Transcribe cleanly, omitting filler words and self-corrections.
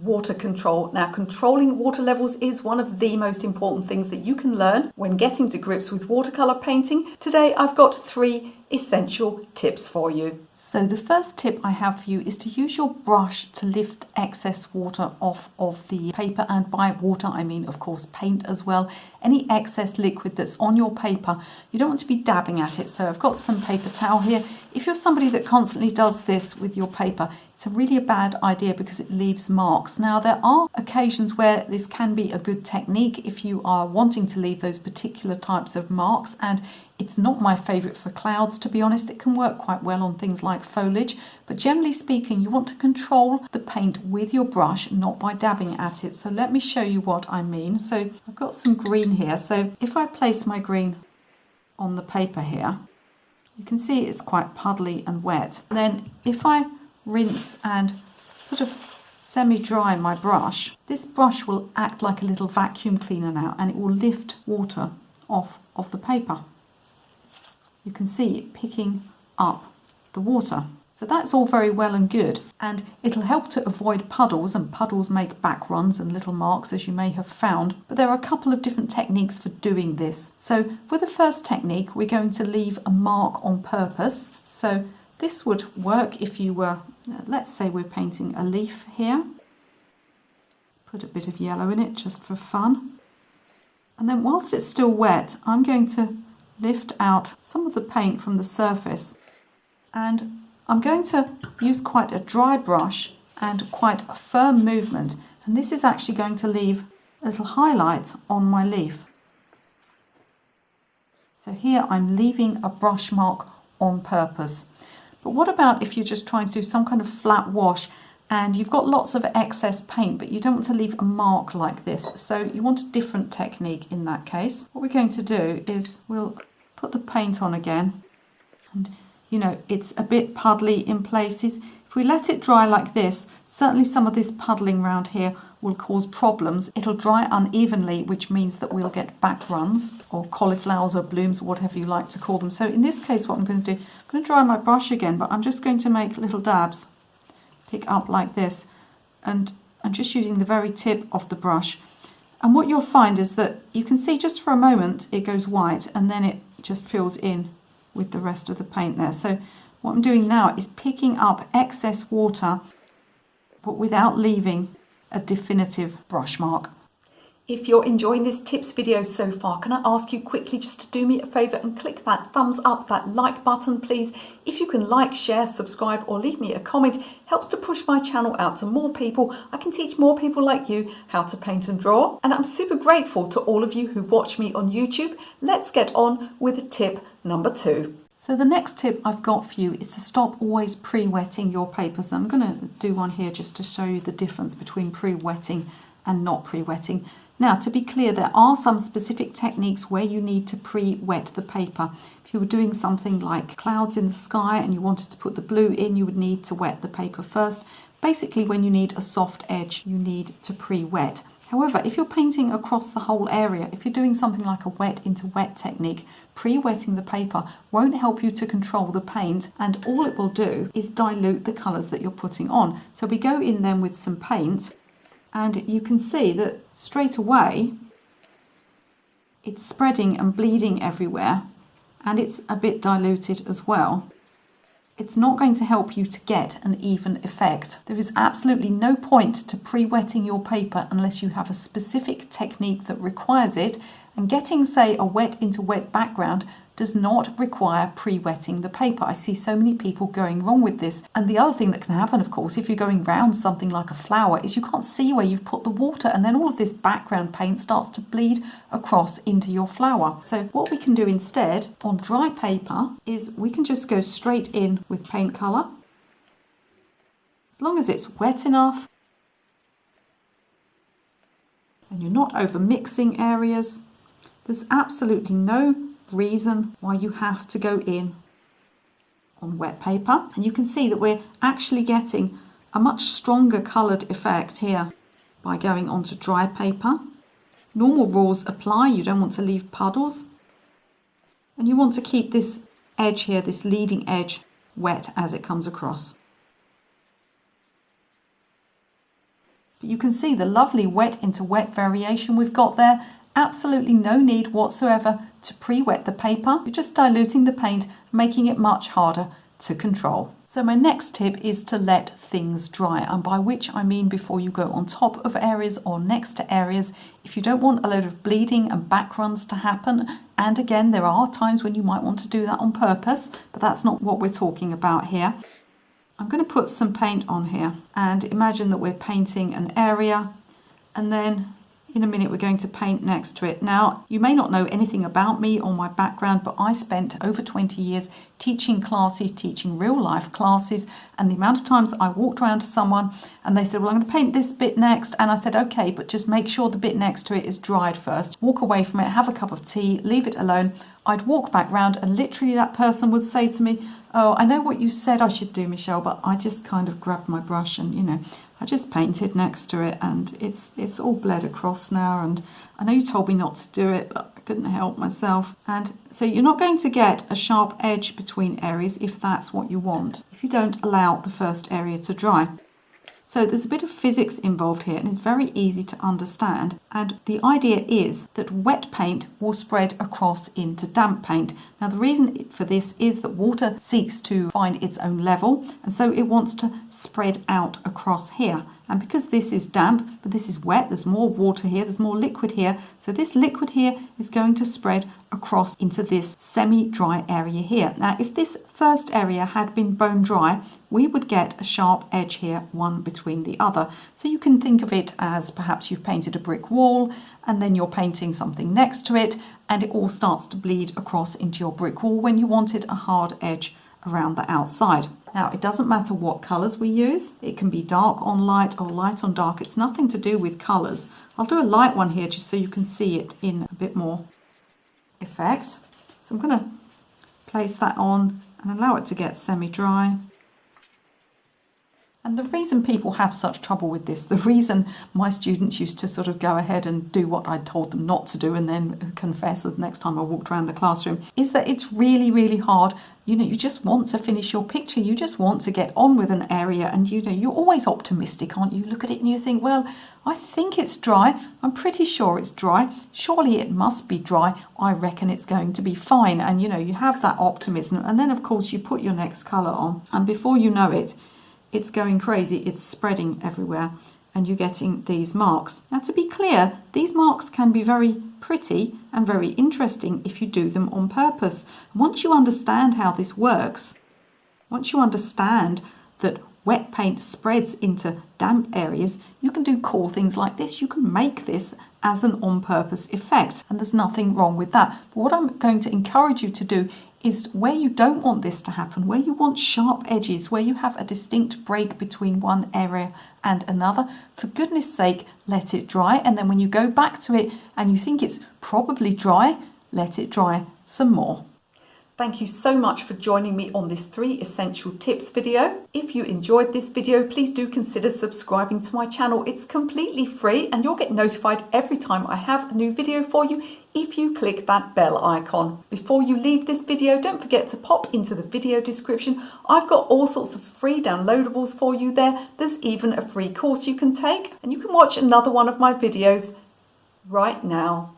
water control. Now, controlling water levels is one of the most important things that you can learn when getting to grips with watercolor painting. Today, I've got 3 essential tips for you. So the first tip I have for you is to use your brush to lift excess water off of the paper, and by water I mean of course paint as well. Any excess liquid that's on your paper, you don't want to be dabbing at it. So I've got some paper towel here. If you're somebody that constantly does this with your paper, it's really a bad idea because it leaves marks. Now, there are occasions where this can be a good technique if you are wanting to leave those particular types of marks, and it's not my favourite for clouds, to be honest. It can work quite well on things like foliage, but generally speaking, you want to control the paint with your brush, not by dabbing at it. So let me show you what I mean. So I've got some green here. So if I place my green on the paper here, you can see it's quite puddly and wet. Then if I rinse and sort of semi-dry my brush, this brush will act like a little vacuum cleaner now, and it will lift water off of the paper. You can see it picking up the water. So that's all very well and good, and it'll help to avoid puddles, and puddles make back runs and little marks, as you may have found. But there are a couple of different techniques for doing this. So for the first technique, we're going to leave a mark on purpose. So this would work if you were, let's say we're painting a leaf here. Put a bit of yellow in it just for fun. And then whilst it's still wet, I'm going to lift out some of the paint from the surface, and I'm going to use quite a dry brush and quite a firm movement, and this is actually going to leave a little highlight on my leaf. So here I'm leaving a brush mark on purpose. But what about if you're just trying to do some kind of flat wash and you've got lots of excess paint, but you don't want to leave a mark like this? So you want a different technique in that case. What we're going to do is we'll put the paint on again, and you know, it's a bit puddly in places. If we let it dry like this, certainly some of this puddling around here will cause problems. It'll dry unevenly, which means that we'll get back runs or cauliflowers or blooms or whatever you like to call them. So in this case, what I'm going to do, I'm going to dry my brush again, but I'm just going to make little dabs, pick up like this, and I'm just using the very tip of the brush. And what you'll find is that you can see just for a moment it goes white, and then it just fills in with the rest of the paint there. So what I'm doing now is picking up excess water, but without leaving a definitive brush mark. If you're enjoying this tips video so far, can I ask you quickly just to do me a favour and click that thumbs up, that like button, please. If you can like, share, subscribe, or leave me a comment, helps to push my channel out to more people. I can teach more people like you how to paint and draw. And I'm super grateful to all of you who watch me on YouTube. Let's get on with tip number 2. So the next tip I've got for you is to stop always pre-wetting your paper. So I'm going to do one here just to show you the difference between pre-wetting and not pre-wetting. Now, to be clear, there are some specific techniques where you need to pre-wet the paper. If you were doing something like clouds in the sky and you wanted to put the blue in, you would need to wet the paper first. Basically, when you need a soft edge, you need to pre-wet. However, if you're painting across the whole area, if you're doing something like a wet into wet technique, pre-wetting the paper won't help you to control the paint, and all it will do is dilute the colours that you're putting on. So we go in then with some paint, and you can see that straight away it's spreading and bleeding everywhere, and it's a bit diluted as well. It's not going to help you to get an even effect. There is absolutely no point to pre-wetting your paper unless you have a specific technique that requires it, and getting, say, a wet into wet background does not require pre-wetting the paper. I see so many people going wrong with this. And the other thing that can happen, of course, if you're going round something like a flower, is you can't see where you've put the water, and then all of this background paint starts to bleed across into your flower. So what we can do instead on dry paper is we can just go straight in with paint colour. As long as it's wet enough and you're not over mixing areas, there's absolutely no reason why you have to go in on wet paper. And you can see that we're actually getting a much stronger coloured effect here by going onto dry paper. Normal rules apply. You don't want to leave puddles, and you want to keep this edge here, this leading edge, wet as it comes across. But you can see the lovely wet into wet variation we've got there. Absolutely no need whatsoever to pre-wet the paper. You're just diluting the paint, making it much harder to control. So my next tip is to let things dry, and by which I mean before you go on top of areas or next to areas. If you don't want a load of bleeding and backruns to happen, and again there are times when you might want to do that on purpose, but that's not what we're talking about here. I'm going to put some paint on here and imagine that we're painting an area, and then in a minute we're going to paint next to it. Now, you may not know anything about me or my background, but I spent over 20 years teaching classes, teaching real life classes, and the amount of times that I walked around to someone and they said, well, I'm going to paint this bit next, and I said, okay, but just make sure the bit next to it is dried first. Walk away from it, have a cup of tea, leave it alone. I'd walk back round and literally that person would say to me, oh, I know what you said I should do, Michelle, but I just kind of grabbed my brush and, you know, I just painted next to it, and it's all bled across now, and I know you told me not to do it, but I couldn't help myself. And so you're not going to get a sharp edge between areas if that's what you want, if you don't allow the first area to dry. So there's a bit of physics involved here, and it's very easy to understand. And the idea is that wet paint will spread across into damp paint. Now the reason for this is that water seeks to find its own level, and so it wants to spread out across here. And because this is damp, but this is wet, there's more water here, there's more liquid here. So this liquid here is going to spread across into this semi-dry area here. Now, if this first area had been bone dry, we would get a sharp edge here, one between the other. So you can think of it as perhaps you've painted a brick wall and then you're painting something next to it, and it all starts to bleed across into your brick wall when you wanted a hard edge around the outside. Now, it doesn't matter what colours we use. It can be dark on light or light on dark. It's nothing to do with colours. I'll do a light one here just so you can see it in a bit more effect. So I'm going to place that on and allow it to get semi-dry. And the reason people have such trouble with this, the reason my students used to sort of go ahead and do what I told them not to do and then confess the next time I walked around the classroom, is that it's really, really hard. You know, you just want to finish your picture. You just want to get on with an area, and you know, you're always optimistic, aren't you? Look at it and you think, well, I think it's dry. I'm pretty sure it's dry. Surely it must be dry. I reckon it's going to be fine. And you know, you have that optimism, and then of course you put your next colour on, and before you know it, it's going crazy, it's spreading everywhere, and you're getting these marks. Now, to be clear, these marks can be very pretty and very interesting if you do them on purpose. Once you understand how this works, once you understand that wet paint spreads into damp areas, you can do cool things like this. You can make this as an on-purpose effect, and there's nothing wrong with that. But what I'm going to encourage you to do is where you don't want this to happen, where you want sharp edges, where you have a distinct break between one area and another, for goodness sake, let it dry. And then when you go back to it and you think it's probably dry, let it dry some more. Thank you so much for joining me on this 3 essential tips video. If you enjoyed this video, please do consider subscribing to my channel. It's completely free and you'll get notified every time I have a new video for you if you click that bell icon. Before you leave this video, don't forget to pop into the video description. I've got all sorts of free downloadables for you there. There's even a free course you can take, and you can watch another one of my videos right now.